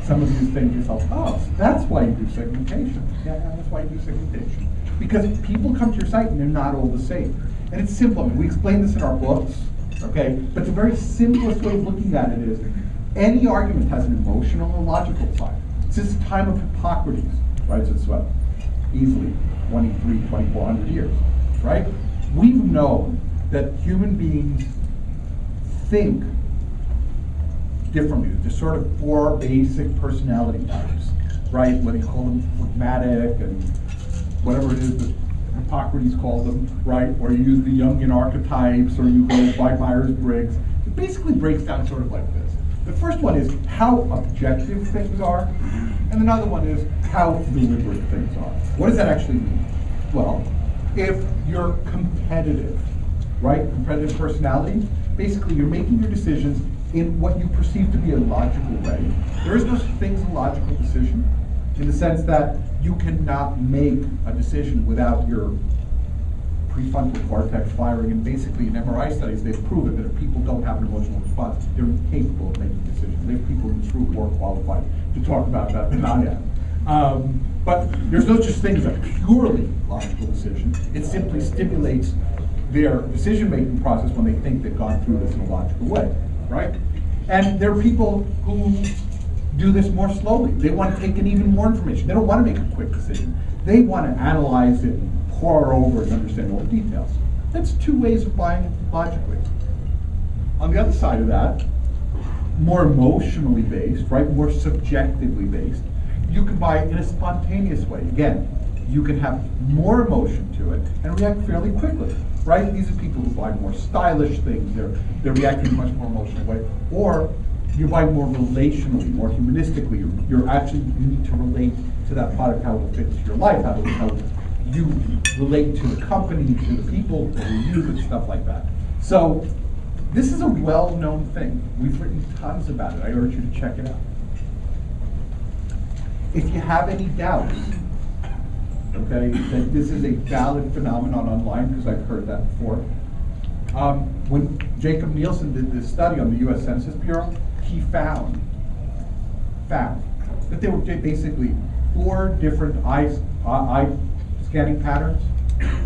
Some of you think to yourself, oh, so that's why you do segmentation. Yeah, that's why you do segmentation. Because people come to your site and they're not all the same. And it's simple. I mean, we explain this in our books, okay? But the very simplest way of looking at it is any argument has an emotional and logical side. Since the time of Hippocrates, right? So it's what? Easily 2,400 years, right? We've known that human beings think differently. There's sort of 4 basic personality types, right? What they call them, phlegmatic and whatever it is that Hippocrates called them, right? Or you use the Jungian archetypes, or you go by Myers-Briggs. It basically breaks down sort of like this. The first one is how objective things are, and another one is how deliberate things are. What does that actually mean? Well, if you're competitive, right? Competitive personality, basically you're making your decisions in what you perceive to be a logical way. There is no such thing as a logical decision, in the sense that you cannot make a decision without your prefrontal cortex firing, and basically in MRI studies they've proven that if people don't have an emotional response, they're incapable of making decisions. They have people in truth more qualified to talk about that than I am. But there's no such thing as a purely logical decision. It simply stimulates their decision-making process when they think they've gone through this in a logical way, right? And there are people who do this more slowly. They want to take in even more information. They don't want to make a quick decision. They want to analyze it and pore over and understand all the details. That's 2 ways of buying logically. On the other side of that, more emotionally based, right, more subjectively based, you can buy in a spontaneous way. Again, you can have more emotion to it and react fairly quickly, right? These are people who buy more stylish things. They're reacting in a much more emotional way. Or you buy more relationally, more humanistically. You need to relate to that product, how it fits your life, how you relate to the company, to the people who use it, stuff like that. So this is a well-known thing. We've written tons about it. I urge you to check it out. If you have any doubts, okay, that this is a valid phenomenon online, because I've heard that before. When Jacob Nielsen did this study on the US Census Bureau, he found that there were basically 4 different eye scanning patterns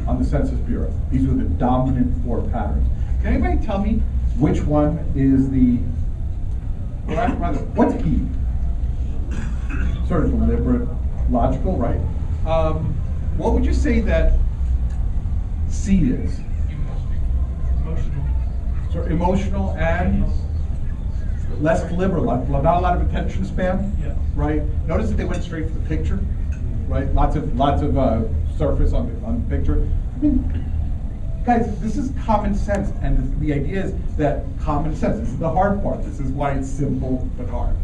on the Census Bureau. These were the dominant 4 patterns. Can anybody tell me which one is the, what's E? Sort of deliberate, logical, right? What would you say that C is? Emotional. So emotional and less deliberate, not a lot of attention span, Yeah. right? Notice that they went straight for the picture, right? Lots of surface on the picture. I mean, guys, this is common sense, and the idea is that common sense, this is the hard part. This is why it's simple but hard.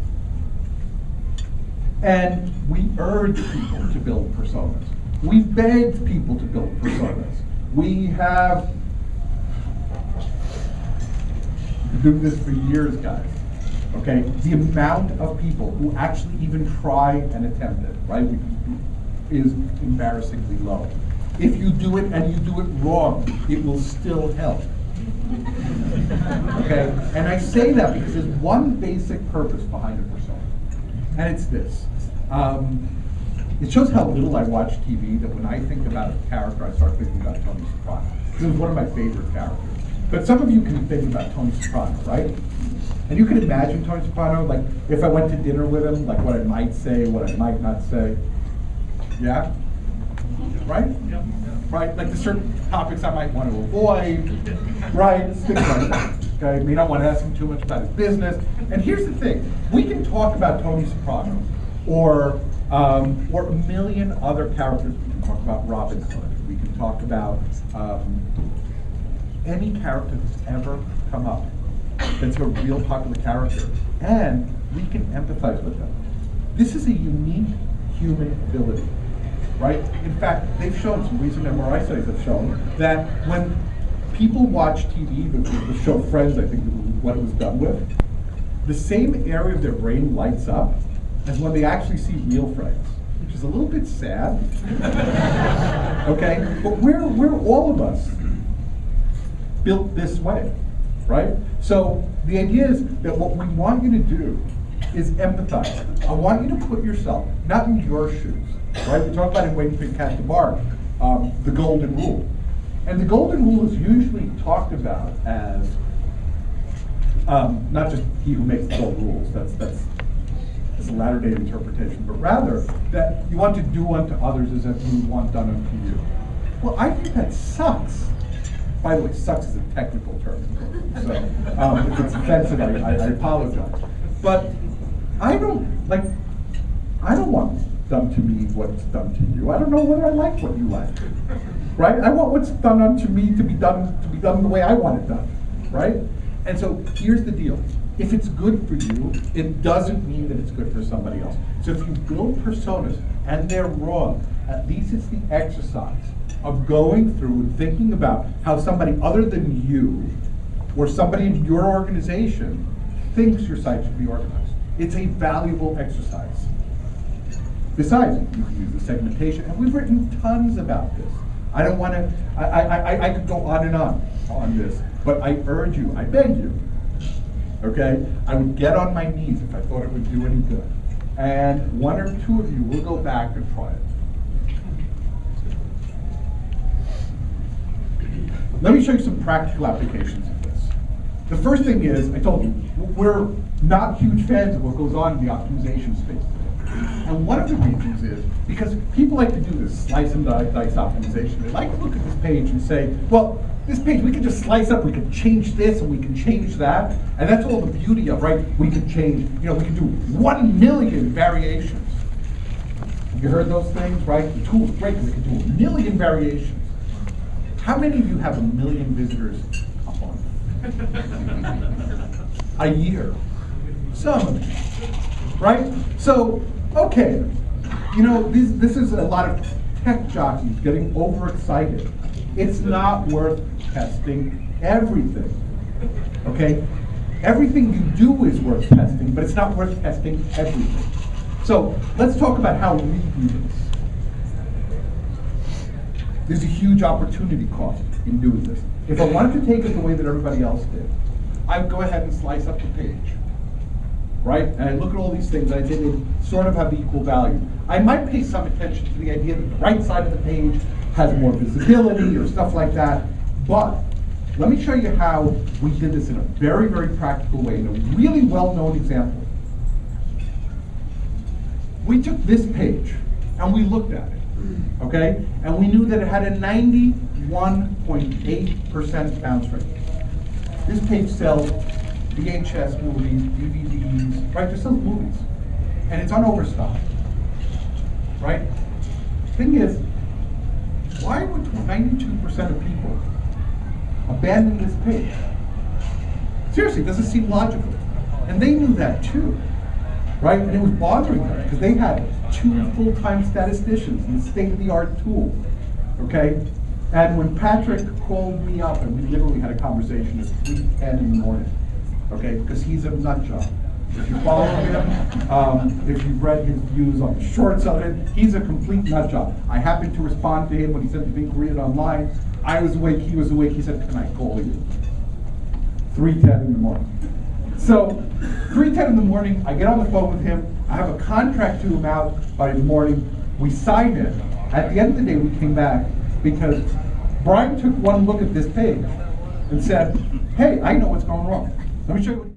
And we urge people to build personas. We've begged people to build personas. We have been doing this for years, guys. Okay, the amount of people who actually even try and attempt it, right, is embarrassingly low. If you do it and you do it wrong, it will still help. Okay, and I say that because there's one basic purpose behind a persona, and it's this. It shows how little I watch TV, that when I think about a character, I start thinking about Tony Soprano. This is one of my favorite characters. But some of you can think about Tony Soprano, right? And you can imagine Tony Soprano, like if I went to dinner with him, like what I might say, what I might not say. Yeah? Right? Yep. Right? Like there's certain topics I might want to avoid, right? Things like that. Okay? May not want to ask him too much about his business. And here's the thing: we can talk about Tony Soprano, or a million other characters. We can talk about Robin Hood. We can talk about any character that's ever come up that's a real popular character, and we can empathize with them. This is a unique human ability, right? In fact, they've shown, some recent MRI studies have shown, that when people watch TV, the show Friends, I think what it was done with, the same area of their brain lights up as when they actually see real friends, which is a little bit sad. Okay? But we're all of us built this way, right? So the idea is that what we want you to do is empathize. I want you to put yourself, not in your shoes, right? We talk about in Waiting for the Cat to Bark, the golden rule. And the golden rule is usually talked about as not just he who makes the golden rules, that's a latter-day interpretation, but rather that you want to do unto others as if you want done unto you. Well, I think that sucks. By the way, sucks is a technical term, so if it's offensive, I apologize. But I don't want done to me what's done to you. I don't know whether I like what you like, right? I want what's done unto me to be done the way I want it done, right? And so here's the deal. If it's good for you, it doesn't mean that it's good for somebody else. So if you build personas and they're wrong, at least it's the exercise of going through and thinking about how somebody other than you or somebody in your organization thinks your site should be organized. It's a valuable exercise. Besides, you can use the segmentation, and we've written tons about this. I don't want to, I could go on and on this, but I urge you, I beg you, okay? I would get on my knees if I thought it would do any good. And one or two of you will go back and try it. Let me show you some practical applications of this. The first thing is, I told you, we're not huge fans of what goes on in the optimization space today. And one of the reasons is because people like to do this slice and dice optimization. They like to look at this page and say, well, this page, we can just slice up, we can change this and we can change that. And that's all the beauty of, right? We can change, we can do 1 million variations. You heard those things, right? The tool's great because it can do 1 million variations. How many of you have 1 million visitors a month? A year? Some of you, right? So, okay, this is a lot of tech jockeys getting overexcited. It's not worth testing everything, okay? Everything you do is worth testing, but it's not worth testing everything. So, let's talk about how we do this. There's a huge opportunity cost in doing this. If I wanted to take it the way that everybody else did, I'd go ahead and slice up the page, right? And I look at all these things, and I'd say they sort of have equal value. I might pay some attention to the idea that the right side of the page has more visibility or stuff like that, but let me show you how we did this in a very, very practical way, in a really well-known example. We took this page, and we looked at it. Okay, and we knew that it had a 91.8% bounce rate. This page sells VHS movies, DVDs, right? Just sells movies, and it's on Overstock, right? Thing is, why would 92% of people abandon this page? Seriously, it doesn't seem logical, and they knew that too, right? And it was bothering them because they had 2 full-time statisticians in the state-of-the-art tool, okay? And when Patrick called me up, and we literally had a conversation at 3:10 in the morning, okay? Because he's a nut job. If you follow him, if you've read his views on the short side of it, he's a complete nut job. I happened to respond to him when he sent the big read online. I was awake, he was awake, he said, can I call you? 3:10 in the morning. So, 3:10 in the morning, I get on the phone with him. I have a contract to him out by the morning. We signed it. At the end of the day, we came back because Brian took one look at this page and said, hey, I know what's going wrong. Let me show you what